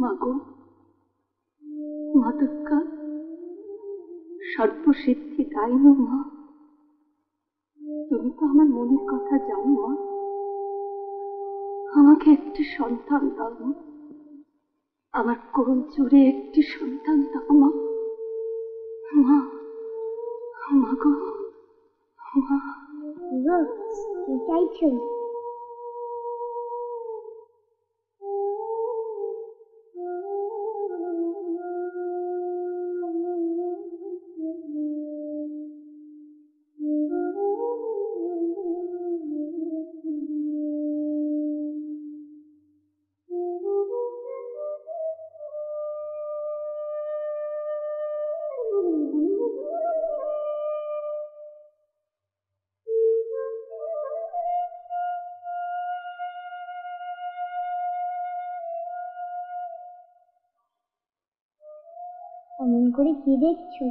মাগো, মা দুর্গা সর্বসিদ্ধি দায়িনী মা, তুমি তো আমার মনের কথা জানো মা। আমাকে একটি সন্তান দাও মা, আমার কোল জুড়ে একটি সন্তান দাও মা। মা, মাগো, মা। কি চাইছো? অমন করে কি দেখছো?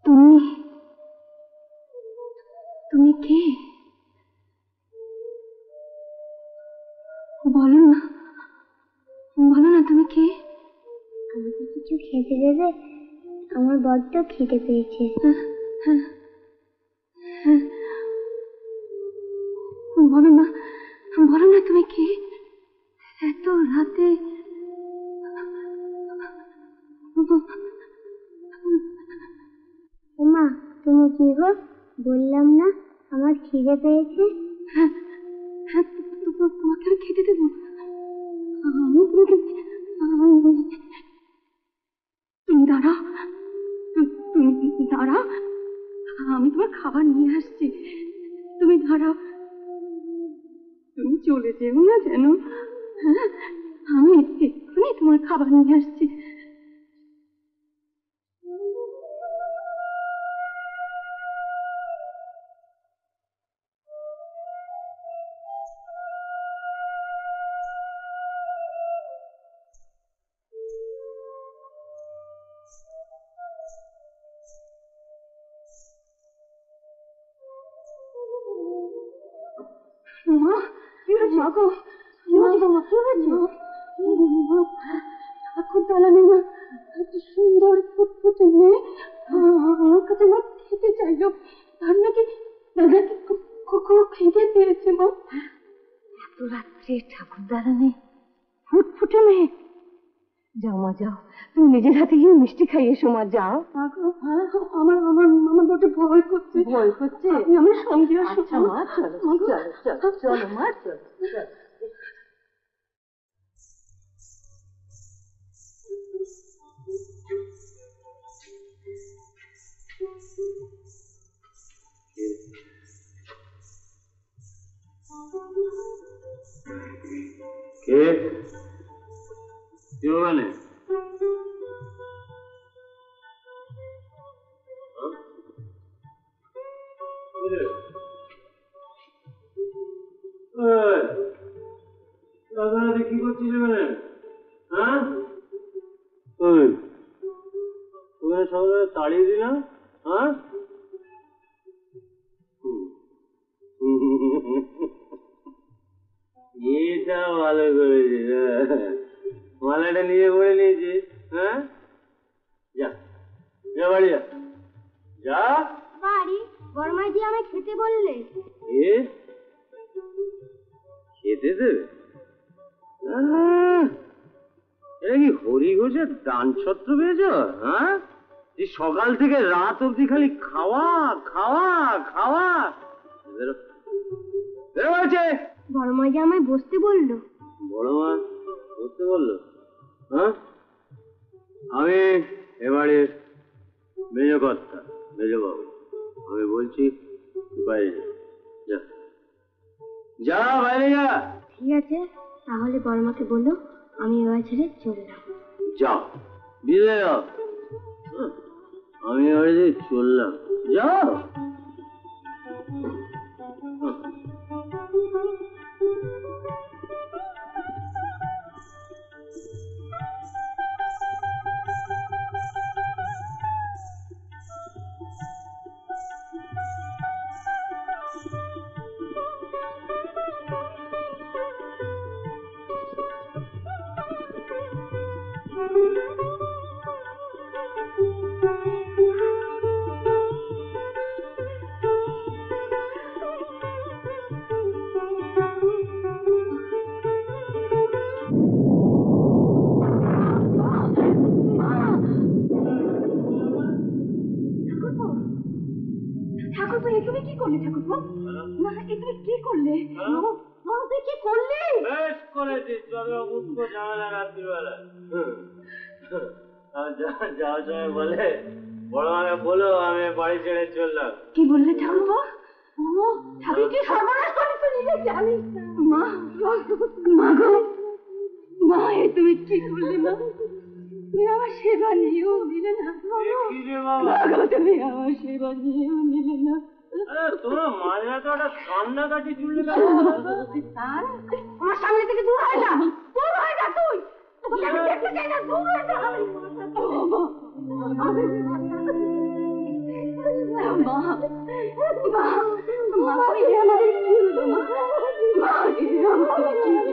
তুমি তুমি কে? বলো না, বলো না তুমি কে? আমাকে কিছু খেতে দেবে? আমার বড্ড খিদে পেয়েছে। বলো না, বলো না তুমি কে? এত রাতে মা, তুমি কি গো? বললাম না আমার খিদে পেয়েছে। হ্যাঁ, তোমাকে আমি খেতে দেবো। আমি তোমাকে, তুমি দাঁড়াও, তুমি দাঁড়াও, আমি তোমার খাবার নিয়ে আসছি। তুমি দাঁড়াও, তুমি চলে যেও না যেন। হ্যাঁ, আমি এক্ষুনি তোমার খাবার নিয়ে আসছি। মা, কি হয়েছে? মাগো, কি হয়েছে? কি হয়েছে? ঠাকুর দালানে না একটা সুন্দর ফুটফুটে মেয়ে আমার কাছে মা খেতে চাইলো। তার নাকি কখনো খেতে পেয়েছে মা। এত রাত্রে ঠাকুর দালানে ফুটফুটে মেয়ে? যাও মা, যাও, তুমি নিজের হাতে গিয়ে মিষ্টি খাইয়ে এসো মা, যাও। আমার আমার আমার বড় ভয় করছে। ভয় করছে? আপনি আমার সঙ্গে আসো। আচ্ছা মা, চলো চলো চলো চলো মা, চলো চলো। কে? কেউ মানে? কি করছিস মানে? হ্যাঁ, তোকে সবাই তাড়িয়ে দিলাম। হ্যাঁ, এটা ভালো করেছিস। মালাটা নিয়ে পড়ে নিয়েছিস। হ্যাঁ, যা যা বাড়ি যা। যা বাড়ি? বড়মাইজি আমায় খেতে বললে। এ খেতে দেবে? এটা কি হরি ঘোষের দান ছত্র পেয়েছ? হ্যাঁ, এই সকাল থেকে রাত অব্দি খালি খাওয়া খাওয়া খাওয়া। বড়মাইজি আমায় বসতে বললো। বড় মা বসতে বললো? হ্যাঁ, আমি এবারে মেজকর্তা, মেজবাবু, আমি বলছি বাইরে যা, যা বাইরে যা। ঠিক আছে, তাহলে বড়মাকে বললো আমি এবার ছেড়ে চললাম। যাও, বিদায় যাও। আমি এবারে চললাম, যাও। করলে ঠাকুরপো? না, এ তুমি কি করলে? তুই কি করলি? বেশ করেছি, চলো মুক্ত ঝামেলা রাত্রিবেলা। যাওয়ার সময় বলে বড় মাকে বলো আমি বাড়ি ছেড়ে চললাম। কি বললে ঠাকুরপো? ঠাকুর কি সর্বনাশ করে তো নিজে জানিস না। মা, মা গো, মা এ তুমি কি করলে মা? তুমি আমার সেবা নিয়েও নিলে না। তুমি আমার সেবা নিয়েও নিলে না। তোমার মাঝে তো একটা কান্নাকাটি চুললে আমার সামনে থেকে দূর হয় না, দূর হয় না তুই। তোকে আমি দেখতে চাই না, দূর হয় না। মা, মা, মা, এ আমাদের কি হলো মা? মা, এ আমাদের কি হলো?